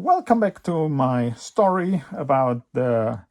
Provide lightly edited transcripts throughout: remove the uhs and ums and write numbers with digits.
Welcome back to my story about the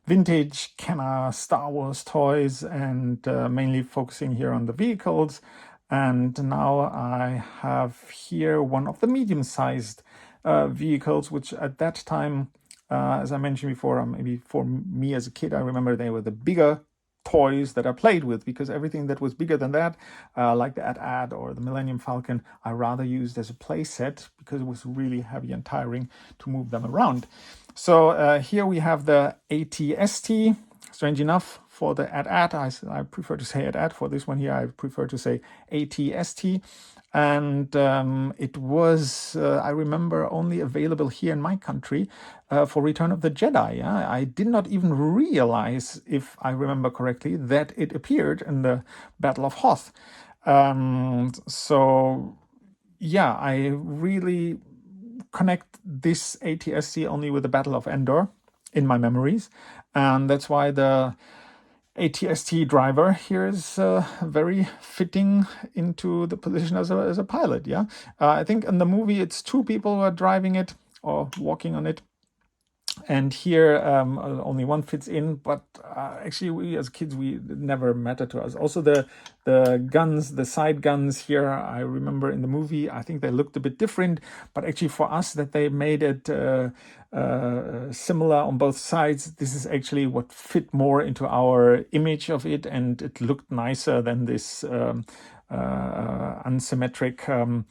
vintage Kenner Star Wars toys and mainly focusing here on the vehicles. And now I have here one of the medium-sized vehicles, which at that time, as I mentioned before, maybe for me as a kid, I remember they were the bigger toys that I played with, because everything that was bigger than that, like the AT-AT or the Millennium Falcon, I rather used as a play set because it was really heavy and tiring to move them around. So here we have the AT-ST. Strange enough, for the AT-AT, I prefer to say AT-AT. For this one here, I prefer to say AT-ST. And it was, I remember, only available here in my country for Return of the Jedi. Yeah? I did not even realize, if I remember correctly, that it appeared in the Battle of Hoth. So yeah, I really connect this AT-ST only with the Battle of Endor in my memories. And that's why the AT-ST driver here is very fitting into the position as a pilot. Yeah, I think in the movie it's two people who are driving it or walking on it, and here only one fits in. But actually, we as kids, it never mattered to us. Also, the guns, the side guns here, I remember in the movie, I think they looked a bit different, but actually for us, that they made it similar on both sides, this is actually what fit more into our image of it, and it looked nicer than this unsymmetric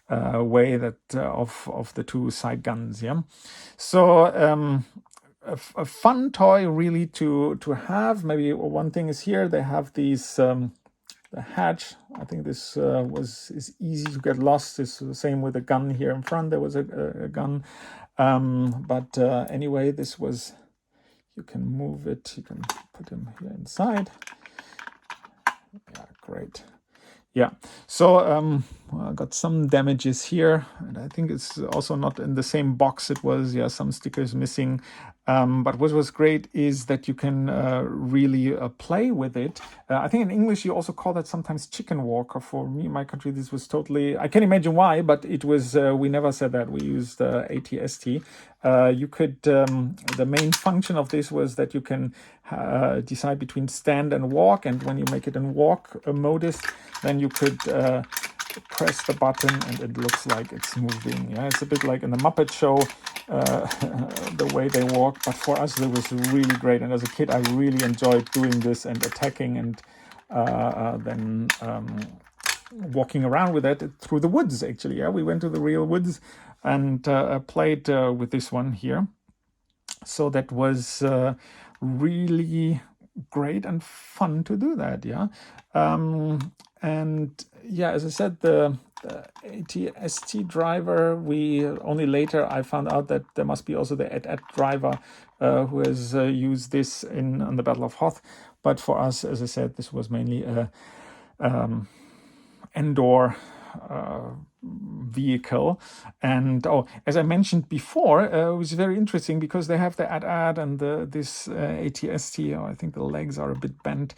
way that of the two side guns. Yeah, so a fun toy really to have. Maybe one thing is here they have these the hatch. I think this is easy to get lost. It's the same with the gun here in front. There was a gun, but anyway, this was, you can move it, you can put him here inside. Yeah, great. Yeah, so I got some damages here, and I think it's also not in the same box it was. Yeah, some stickers missing. But what was great is that you can really play with it. I think in English you also call that sometimes chicken walker. For me, in my country, this was totally, I can't imagine why, but it was, we never said that. We used AT-ST. You could, the main function of this was that you can decide between stand and walk, and when you make it in walk modus, then you could press the button and it looks like it's moving. Yeah, it's a bit like in the Muppet Show, the way they walk, but for us it was really great, and as a kid I really enjoyed doing this and attacking and then walking around with it through the woods. Actually, yeah, we went to the real woods and played with this one here. So that was really great and fun to do that. Yeah, and yeah, as I said, the AT-ST driver, we only later I found out that there must be also the AT-AT driver who has used this on the Battle of Hoth. But for us, as I said, this was mainly a Endor vehicle. And as I mentioned before, it was very interesting because they have the AT-AT and this AT-ST. I think the legs are a bit bent.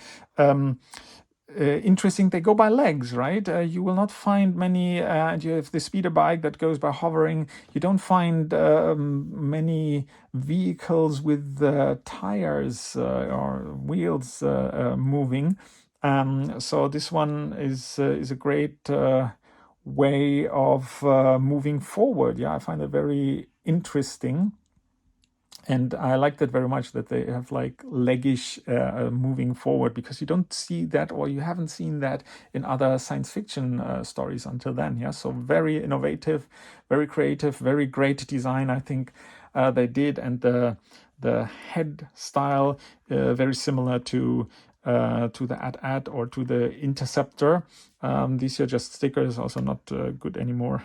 Interesting, they go by legs, right? You will not find many, and you have the speeder bike that goes by hovering. You don't find many vehicles with tires or wheels moving. So this one is a great way of moving forward. Yeah, I find it very interesting. And I like that very much, that they have like leggish moving forward, because you don't see that, or you haven't seen that in other science fiction stories until then. Yeah, so very innovative, very creative, very great design, I think they did. And the head style very similar to the AT-AT or to the Interceptor. These are just stickers, also not good anymore.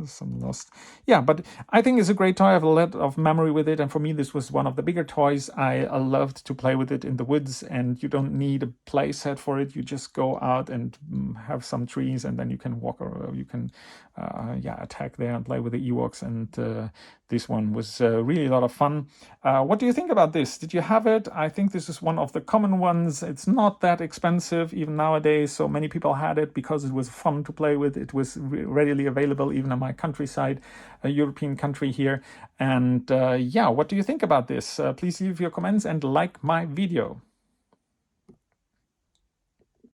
Some lost. Yeah, but I think it's a great toy. I have a lot of memory with it, and for me this was one of the bigger toys. I loved to play with it in the woods, and you don't need a play set for it. You just go out and have some trees, and then you can walk, or you can yeah, attack there and play with the Ewoks. And this one was really a lot of fun. What do you think about this? Did you have it? I think this is one of the common ones. It's not that expensive even nowadays, so many people had it because it was fun to play with. It was readily available even in my countryside, a European country here. And yeah, what do you think about this? Please leave your comments and like my video.